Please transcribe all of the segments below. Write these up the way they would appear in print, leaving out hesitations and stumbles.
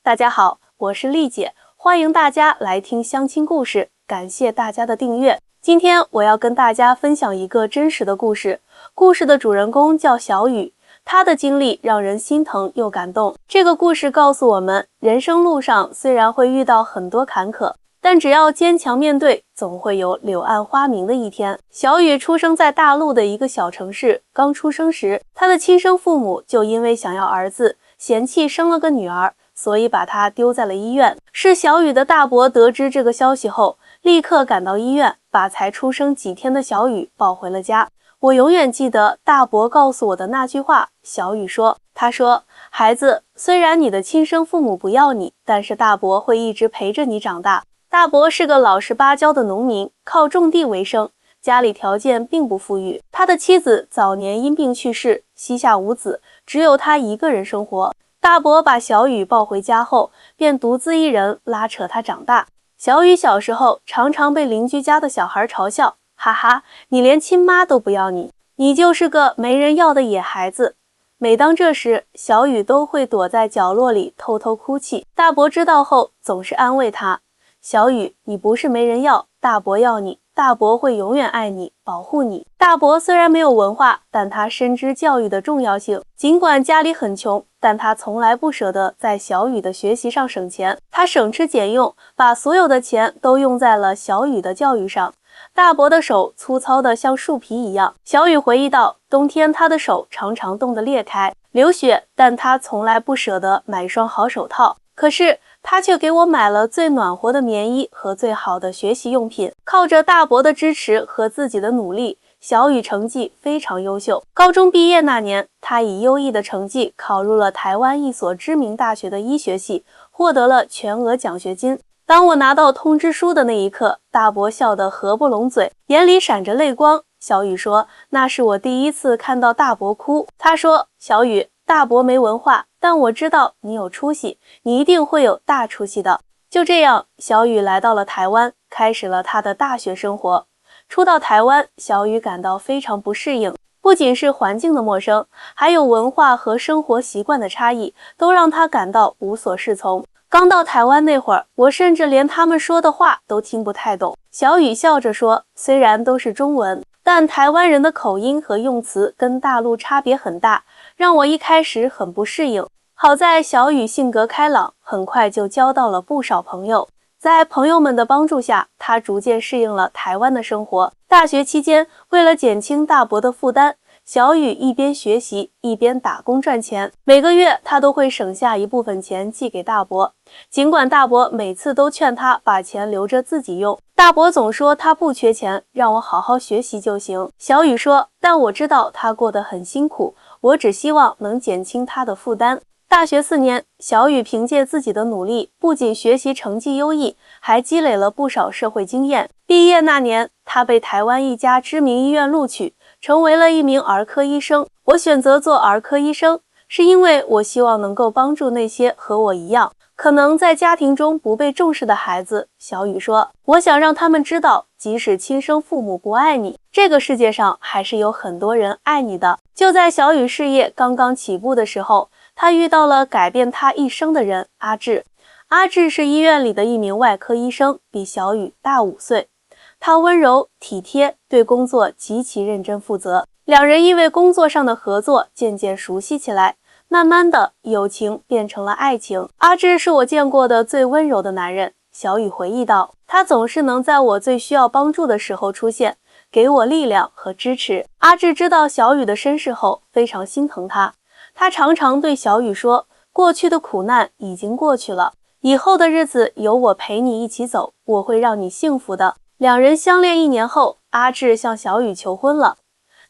大家好，我是丽姐，欢迎大家来听相亲故事，感谢大家的订阅。今天我要跟大家分享一个真实的故事，故事的主人公叫小雨，他的经历让人心疼又感动。这个故事告诉我们，人生路上虽然会遇到很多坎坷，但只要坚强面对，总会有柳暗花明的一天。小雨出生在大陆的一个小城市，刚出生时，他的亲生父母就因为想要儿子，嫌弃生了个女儿，所以把他丢在了医院。是小雨的大伯得知这个消息后，立刻赶到医院，把才出生几天的小雨抱回了家。我永远记得大伯告诉我的那句话，小雨说，他说，孩子，虽然你的亲生父母不要你，但是大伯会一直陪着你长大。大伯是个老实巴交的农民，靠种地为生，家里条件并不富裕，他的妻子早年因病去世，膝下无子，只有他一个人生活。大伯把小雨抱回家后，便独自一人拉扯他长大。小雨小时候常常被邻居家的小孩嘲笑，哈哈，你连亲妈都不要你就是个没人要的野孩子。每当这时，小雨都会躲在角落里偷偷哭泣。大伯知道后，总是安慰他，小雨，你不是没人要，大伯要你，大伯会永远爱你，保护你。大伯虽然没有文化，但他深知教育的重要性。尽管家里很穷，但他从来不舍得在小雨的学习上省钱。他省吃俭用，把所有的钱都用在了小雨的教育上。大伯的手粗糙的像树皮一样。小雨回忆到，冬天他的手常常冻得裂开，流血，但他从来不舍得买双好手套。可是他却给我买了最暖和的棉衣和最好的学习用品。靠着大伯的支持和自己的努力，小雨成绩非常优秀。高中毕业那年，他以优异的成绩考入了台湾一所知名大学的医学系，获得了全额奖学金。当我拿到通知书的那一刻，大伯笑得合不拢嘴，眼里闪着泪光。小雨说，那是我第一次看到大伯哭。他说，小雨，大伯没文化，但我知道你有出息，你一定会有大出息的。就这样，小雨来到了台湾，开始了他的大学生活。初到台湾，小雨感到非常不适应，不仅是环境的陌生，还有文化和生活习惯的差异，都让他感到无所适从。刚到台湾那会儿，我甚至连他们说的话都听不太懂。小雨笑着说，虽然都是中文，但台湾人的口音和用词跟大陆差别很大，让我一开始很不适应。好在小雨性格开朗，很快就交到了不少朋友。在朋友们的帮助下，他逐渐适应了台湾的生活。大学期间，为了减轻大伯的负担，小雨一边学习一边打工赚钱。每个月他都会省下一部分钱寄给大伯，尽管大伯每次都劝他把钱留着自己用，大伯总说他不缺钱，让我好好学习就行。小雨说，但我知道他过得很辛苦，我只希望能减轻他的负担。大学4年，小雨凭借自己的努力，不仅学习成绩优异，还积累了不少社会经验。毕业那年，他被台湾一家知名医院录取，成为了一名儿科医生。我选择做儿科医生，是因为我希望能够帮助那些和我一样，可能在家庭中不被重视的孩子。小雨说，我想让他们知道，即使亲生父母不爱你，这个世界上还是有很多人爱你的。就在小雨事业刚刚起步的时候，他遇到了改变他一生的人，阿志。阿志是医院里的一名外科医生，比小雨大5岁。他温柔体贴，对工作极其认真负责。两人因为工作上的合作渐渐熟悉起来，慢慢的友情变成了爱情。阿志是我见过的最温柔的男人，小雨回忆道，他总是能在我最需要帮助的时候出现，给我力量和支持。阿志知道小雨的身世后，非常心疼他。他常常对小雨说，过去的苦难已经过去了，以后的日子有我陪你一起走，我会让你幸福的。两人相恋1年后，阿志向小雨求婚了。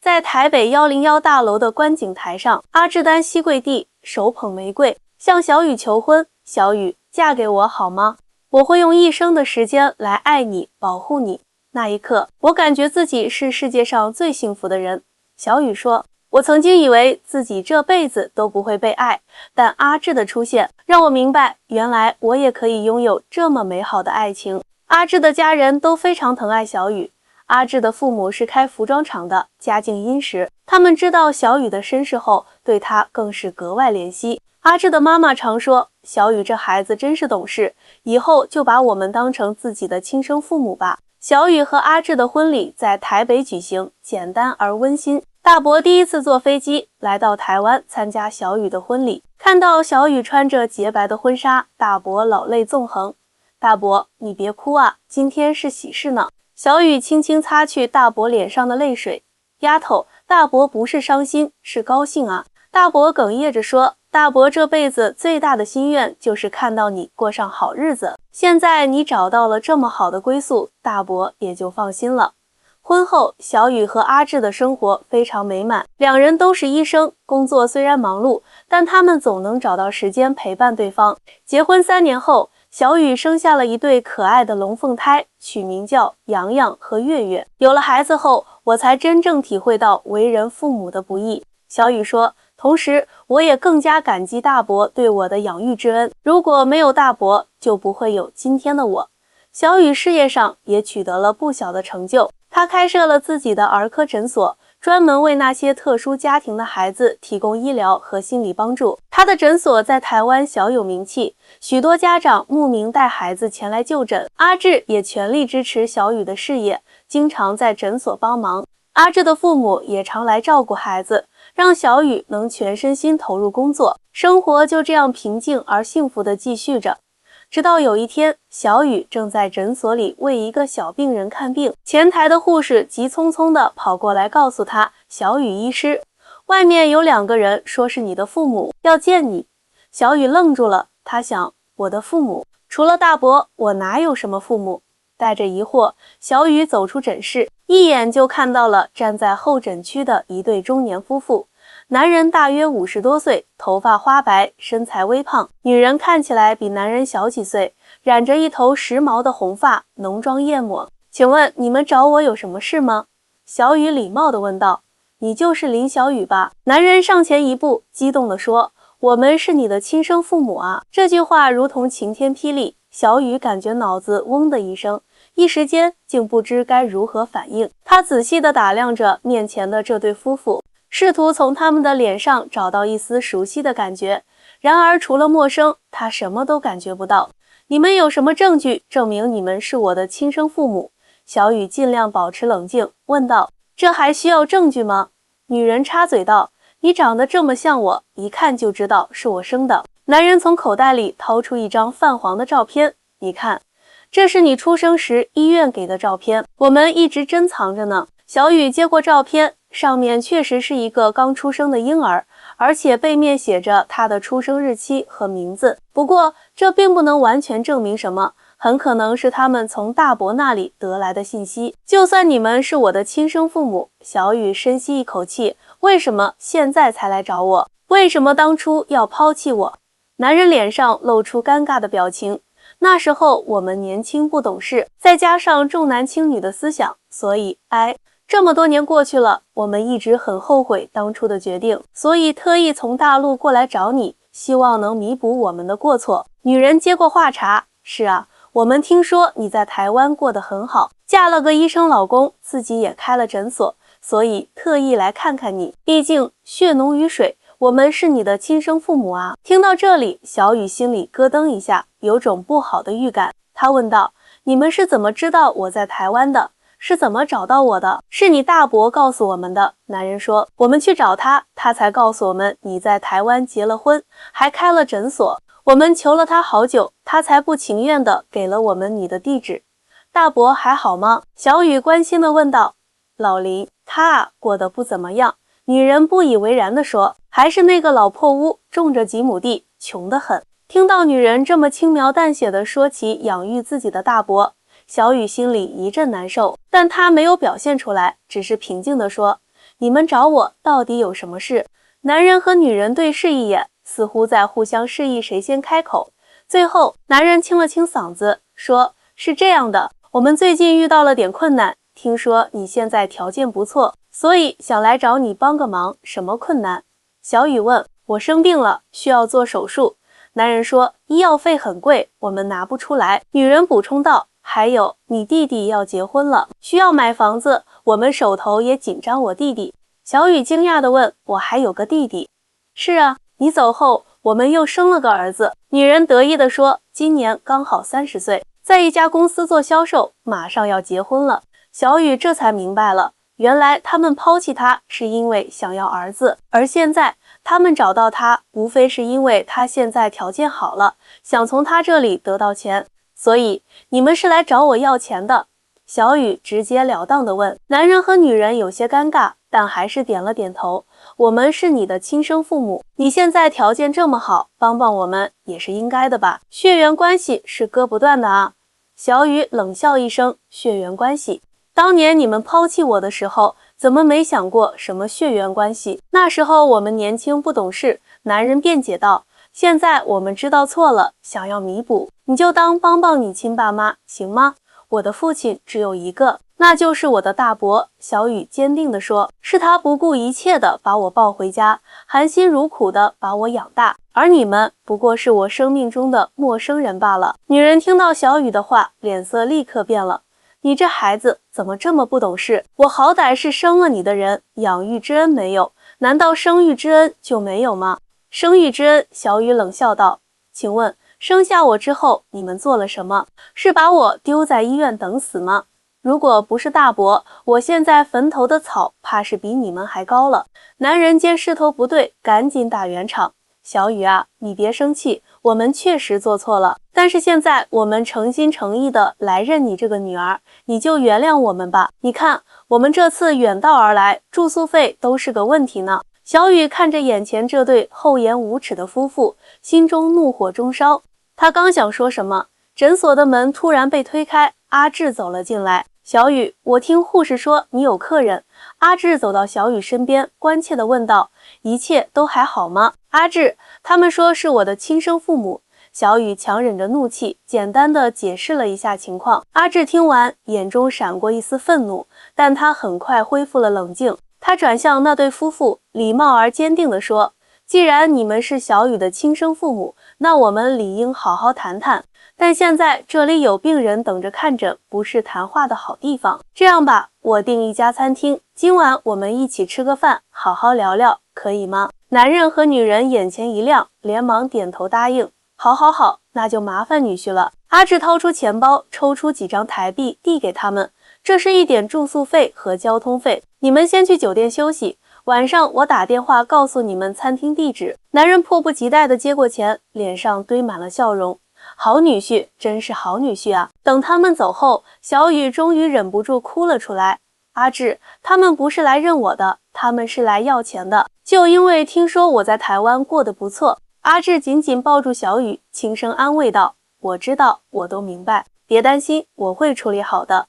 在台北101大楼的观景台上，阿志单膝跪地，手捧玫瑰，向小雨求婚，小雨，嫁给我好吗？我会用一生的时间来爱你，保护你。那一刻，我感觉自己是世界上最幸福的人。小雨说，我曾经以为自己这辈子都不会被爱，但阿志的出现让我明白，原来我也可以拥有这么美好的爱情。阿志的家人都非常疼爱小雨，阿志的父母是开服装厂的，家境殷实。他们知道小雨的身世后，对他更是格外怜惜。阿志的妈妈常说，小雨这孩子真是懂事，以后就把我们当成自己的亲生父母吧。小雨和阿志的婚礼在台北举行，简单而温馨。大伯第一次坐飞机来到台湾参加小雨的婚礼，看到小雨穿着洁白的婚纱，大伯老泪纵横。大伯，你别哭啊，今天是喜事呢。小雨轻轻擦去大伯脸上的泪水。丫头，大伯不是伤心，是高兴啊。大伯哽咽着说，大伯这辈子最大的心愿就是看到你过上好日子。现在你找到了这么好的归宿，大伯也就放心了。婚后，小雨和阿志的生活非常美满，两人都是医生，工作虽然忙碌，但他们总能找到时间陪伴对方。结婚3年后，小雨生下了一对可爱的龙凤胎，取名叫洋洋和月月。有了孩子后，我才真正体会到为人父母的不易。小雨说，同时我也更加感激大伯对我的养育之恩，如果没有大伯，就不会有今天的我。小雨事业上也取得了不小的成就，他开设了自己的儿科诊所，专门为那些特殊家庭的孩子提供医疗和心理帮助。他的诊所在台湾小有名气，许多家长慕名带孩子前来就诊。阿志也全力支持小雨的事业，经常在诊所帮忙。阿志的父母也常来照顾孩子，让小雨能全身心投入工作，生活就这样平静而幸福地继续着。直到有一天，小雨正在诊所里为一个小病人看病，前台的护士急匆匆地跑过来告诉他，小雨医师，外面有2个人说是你的父母，要见你。小雨愣住了，他想，我的父母？除了大伯，我哪有什么父母？带着疑惑，小雨走出诊室，一眼就看到了站在候诊区的一对中年夫妇。男人大约50多岁，头发花白，身材微胖；女人看起来比男人小几岁，染着一头时髦的红发，浓妆艳抹。请问你们找我有什么事吗？小雨礼貌地问道。你就是林小雨吧？男人上前一步，激动地说，我们是你的亲生父母啊！这句话如同晴天霹雳，小雨感觉脑子嗡的一声，一时间竟不知该如何反应。他仔细地打量着面前的这对夫妇，试图从他们的脸上找到一丝熟悉的感觉，然而除了陌生，他什么都感觉不到。你们有什么证据证明你们是我的亲生父母？小雨尽量保持冷静，问道。这还需要证据吗？女人插嘴道，你长得这么像我，一看就知道是我生的。男人从口袋里掏出一张泛黄的照片，你看，这是你出生时医院给的照片，我们一直珍藏着呢。小雨接过照片，上面确实是一个刚出生的婴儿，而且背面写着他的出生日期和名字。不过，这并不能完全证明什么，很可能是他们从大伯那里得来的信息。就算你们是我的亲生父母，小雨深吸一口气，为什么现在才来找我？为什么当初要抛弃我？男人脸上露出尴尬的表情。那时候我们年轻不懂事，再加上重男轻女的思想，所以这么多年过去了，我们一直很后悔当初的决定，所以特意从大陆过来找你，希望能弥补我们的过错。女人接过话茬，是啊，我们听说你在台湾过得很好，嫁了个医生老公，自己也开了诊所，所以特意来看看你，毕竟血浓于水，我们是你的亲生父母啊。听到这里，小雨心里咯噔一下，有种不好的预感。她问道，你们是怎么知道我在台湾的？是怎么找到我的？是你大伯告诉我们的。男人说，我们去找他，他才告诉我们你在台湾结了婚，还开了诊所。我们求了他好久，他才不情愿地给了我们你的地址。大伯还好吗？小雨关心地问道。老林，他过得不怎么样。女人不以为然地说，还是那个老破屋，种着几亩地，穷得很。听到女人这么轻描淡写地说起养育自己的大伯，小雨心里一阵难受，但她没有表现出来，只是平静地说，你们找我到底有什么事？男人和女人对视一眼，似乎在互相示意谁先开口。最后，男人清了清嗓子，说，是这样的，我们最近遇到了点困难，听说你现在条件不错，所以想来找你帮个忙。什么困难？小雨问。我生病了，需要做手术。男人说，医药费很贵，我们拿不出来。女人补充道，还有，你弟弟要结婚了，需要买房子，我们手头也紧张。我弟弟。小雨惊讶地问：我还有个弟弟？是啊，你走后，我们又生了个儿子。女人得意地说：今年刚好30岁，在一家公司做销售，马上要结婚了。小雨这才明白了，原来他们抛弃他是因为想要儿子，而现在他们找到他，无非是因为他现在条件好了，想从他这里得到钱。所以你们是来找我要钱的？小雨直截了当地问。男人和女人有些尴尬，但还是点了点头。我们是你的亲生父母，你现在条件这么好，帮帮我们也是应该的吧？血缘关系是割不断的啊。小雨冷笑一声，血缘关系？当年你们抛弃我的时候，怎么没想过什么血缘关系？那时候我们年轻不懂事。男人辩解道。现在我们知道错了，想要弥补，你就当帮帮你亲爸妈，行吗？我的父亲只有一个，那就是我的大伯。小雨坚定地说，是他不顾一切地把我抱回家，含辛茹苦地把我养大，而你们不过是我生命中的陌生人罢了。女人听到小雨的话，脸色立刻变了。你这孩子怎么这么不懂事？我好歹是生了你的人，养育之恩没有，难道生育之恩就没有吗？生育之恩，小雨冷笑道。请问，生下我之后，你们做了什么？是把我丢在医院等死吗？如果不是大伯，我现在坟头的草怕是比你们还高了。男人见势头不对，赶紧打圆场。小雨啊，你别生气，我们确实做错了，但是现在我们诚心诚意的来认你这个女儿，你就原谅我们吧。你看，我们这次远道而来，住宿费都是个问题呢。小雨看着眼前这对厚颜无耻的夫妇，心中怒火中烧。他刚想说什么，诊所的门突然被推开，阿志走了进来。小雨，我听护士说你有客人。阿志走到小雨身边，关切地问道：一切都还好吗？阿志，他们说是我的亲生父母。小雨强忍着怒气，简单地解释了一下情况。阿志听完，眼中闪过一丝愤怒，但他很快恢复了冷静。他转向那对夫妇，礼貌而坚定地说：既然你们是小雨的亲生父母，那我们理应好好谈谈。但现在这里有病人等着看诊，不是谈话的好地方。这样吧，我订一家餐厅，今晚我们一起吃个饭，好好聊聊，可以吗？男人和女人眼前一亮，连忙点头答应。好好好，那就麻烦女婿了。阿志掏出钱包，抽出几张台币递给他们。这是一点住宿费和交通费，你们先去酒店休息，晚上我打电话告诉你们餐厅地址。男人迫不及待地接过钱，脸上堆满了笑容。好女婿，真是好女婿啊！等他们走后，小雨终于忍不住哭了出来。阿志，他们不是来认我的，他们是来要钱的，就因为听说我在台湾过得不错。阿志紧紧抱住小雨，轻声安慰道：我知道，我都明白，别担心，我会处理好的。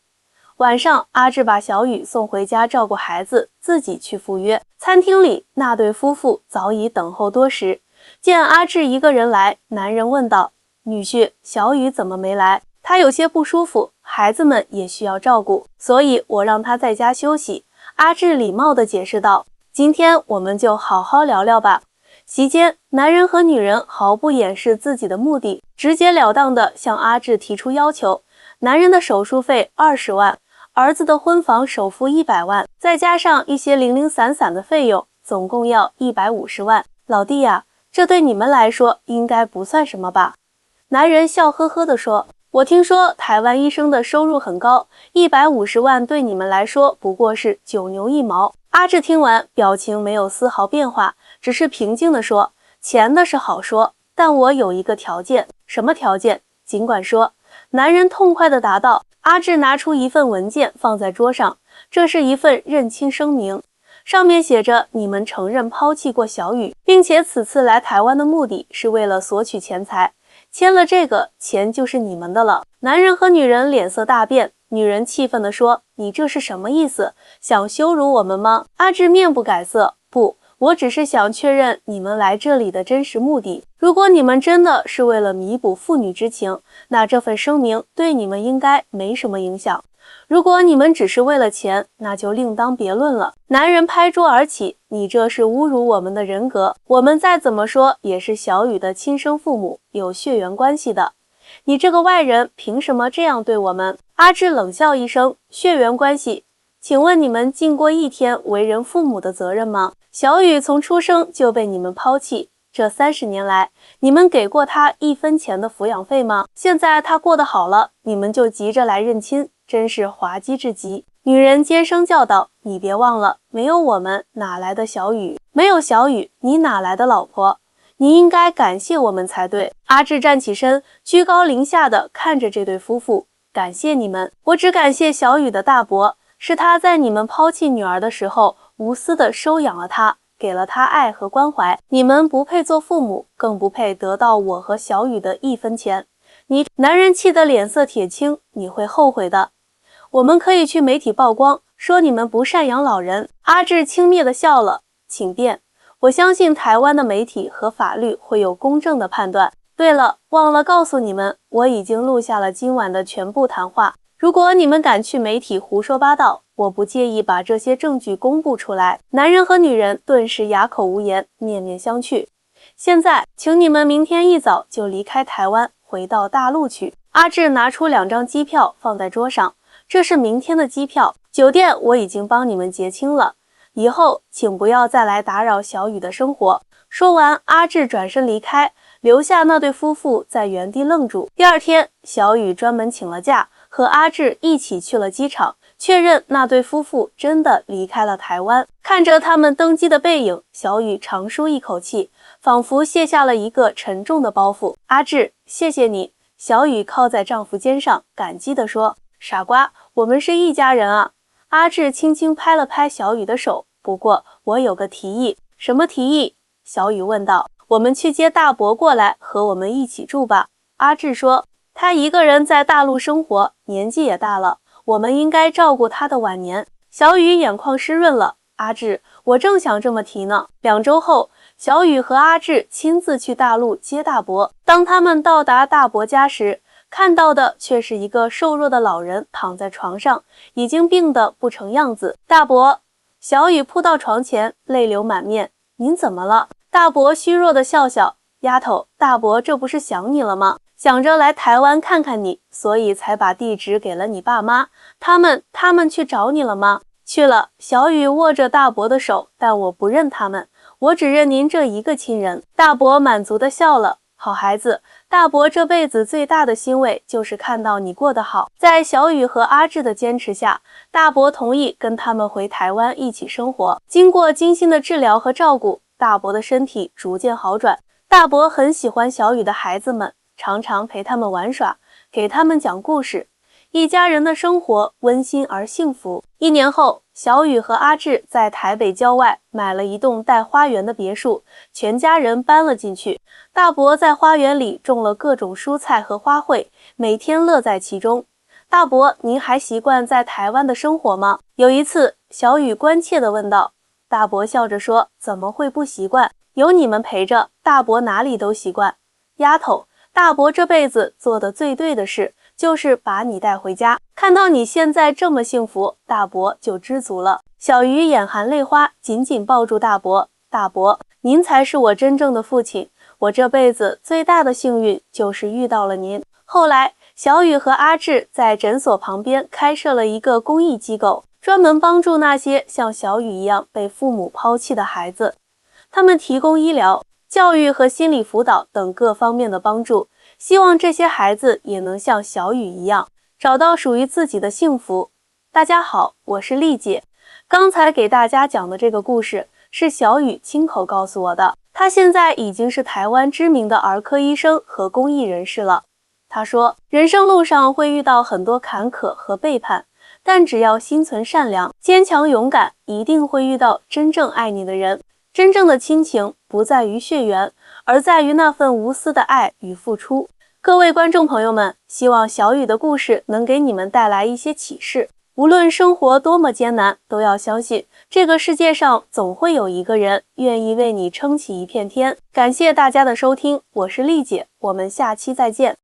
晚上，阿志把小雨送回家照顾孩子，自己去赴约。餐厅里，那对夫妇早已等候多时。见阿志一个人来，男人问道：女婿，小雨怎么没来？她有些不舒服，孩子们也需要照顾，所以我让她在家休息。阿志礼貌地解释道：今天我们就好好聊聊吧。席间，男人和女人毫不掩饰自己的目的，直截了当地向阿志提出要求。男人的手术费20万，儿子的婚房首付100万，再加上一些零零散散的费用，总共要150万。老弟呀，这对你们来说应该不算什么吧？男人笑呵呵地说：我听说台湾医生的收入很高，150万对你们来说不过是9牛1毛。阿志听完，表情没有丝毫变化，只是平静地说：钱的是好说，但我有一个条件。什么条件？尽管说。男人痛快地答道。阿志拿出一份文件放在桌上，这是一份认亲声明，上面写着你们承认抛弃过小雨，并且此次来台湾的目的是为了索取钱财。签了这个，钱就是你们的了。男人和女人脸色大变，女人气愤地说：你这是什么意思？想羞辱我们吗？阿志面不改色：不，我只是想确认你们来这里的真实目的。如果你们真的是为了弥补父女之情，那这份声明对你们应该没什么影响。如果你们只是为了钱，那就另当别论了。男人拍桌而起：你这是侮辱我们的人格，我们再怎么说也是小雨的亲生父母，有血缘关系的。你这个外人凭什么这样对我们？阿志冷笑一声，血缘关系，请问你们尽过一天为人父母的责任吗？小雨从出生就被你们抛弃，这30年来，你们给过他1分钱的抚养费吗？现在他过得好了，你们就急着来认亲，真是滑稽至极。女人尖声叫道：你别忘了，没有我们哪来的小雨？没有小雨，你哪来的老婆？你应该感谢我们才对。阿志站起身，居高临下的看着这对夫妇，感谢你们，我只感谢小雨的大伯，是他在你们抛弃女儿的时候无私的收养了她，给了她爱和关怀。你们不配做父母，更不配得到我和小雨的1分钱。你男人气得脸色铁青，你会后悔的。我们可以去媒体曝光，说你们不赡养老人。阿志轻蔑地笑了，请便。我相信台湾的媒体和法律会有公正的判断。对了，忘了告诉你们，我已经录下了今晚的全部谈话。如果你们敢去媒体胡说八道，我不介意把这些证据公布出来。男人和女人顿时哑口无言，面面相觑。现在，请你们明天一早就离开台湾，回到大陆去。阿志拿出2张机票放在桌上，这是明天的机票，酒店我已经帮你们结清了。以后请不要再来打扰小雨的生活。说完，阿志转身离开，留下那对夫妇在原地愣住。第二天，小雨专门请了假，和阿志一起去了机场，确认那对夫妇真的离开了台湾。看着他们登机的背影，小雨长舒一口气，仿佛卸下了一个沉重的包袱。阿志，谢谢你。小雨靠在丈夫肩上，感激地说：傻瓜，我们是一家人啊。阿志轻轻拍了拍小雨的手，不过我有个提议。什么提议？小雨问道。我们去接大伯过来和我们一起住吧。阿志说，他一个人在大陆生活，年纪也大了，我们应该照顾他的晚年。小雨眼眶湿润了。阿志，我正想这么提呢。2周后，小雨和阿志亲自去大陆接大伯。当他们到达大伯家时，看到的却是一个瘦弱的老人躺在床上，已经病得不成样子。大伯，小雨扑到床前，泪流满面。您怎么了？大伯虚弱的笑笑。丫头，大伯这不是想你了吗？想着来台湾看看你，所以才把地址给了你爸妈。他们去找你了吗？去了。小雨握着大伯的手，但我不认他们，我只认您这一个亲人。大伯满足地笑了。好孩子，大伯这辈子最大的欣慰就是看到你过得好。在小雨和阿志的坚持下，大伯同意跟他们回台湾一起生活。经过精心的治疗和照顾，大伯的身体逐渐好转。大伯很喜欢小雨的孩子们，常常陪他们玩耍，给他们讲故事。一家人的生活温馨而幸福。1年后，小雨和阿志在台北郊外买了一栋带花园的别墅，全家人搬了进去。大伯在花园里种了各种蔬菜和花卉，每天乐在其中。大伯，您还习惯在台湾的生活吗？有一次，小雨关切地问道。大伯笑着说，怎么会不习惯？有你们陪着，大伯哪里都习惯。丫头，大伯这辈子做的最对的事，就是把你带回家。看到你现在这么幸福，大伯就知足了。小鱼眼含泪花，紧紧抱住大伯。大伯，您才是我真正的父亲，我这辈子最大的幸运就是遇到了您。后来，小雨和阿志在诊所旁边开设了一个公益机构，专门帮助那些像小雨一样被父母抛弃的孩子。他们提供医疗、教育和心理辅导等各方面的帮助，希望这些孩子也能像小雨一样，找到属于自己的幸福。大家好，我是丽姐。刚才给大家讲的这个故事是小雨亲口告诉我的。她现在已经是台湾知名的儿科医生和公益人士了。她说，人生路上会遇到很多坎坷和背叛，但只要心存善良、坚强勇敢，一定会遇到真正爱你的人。真正的亲情不在于血缘，而在于那份无私的爱与付出。各位观众朋友们，希望小雨的故事能给你们带来一些启示。无论生活多么艰难，都要相信这个世界上总会有一个人愿意为你撑起一片天。感谢大家的收听，我是丽姐，我们下期再见。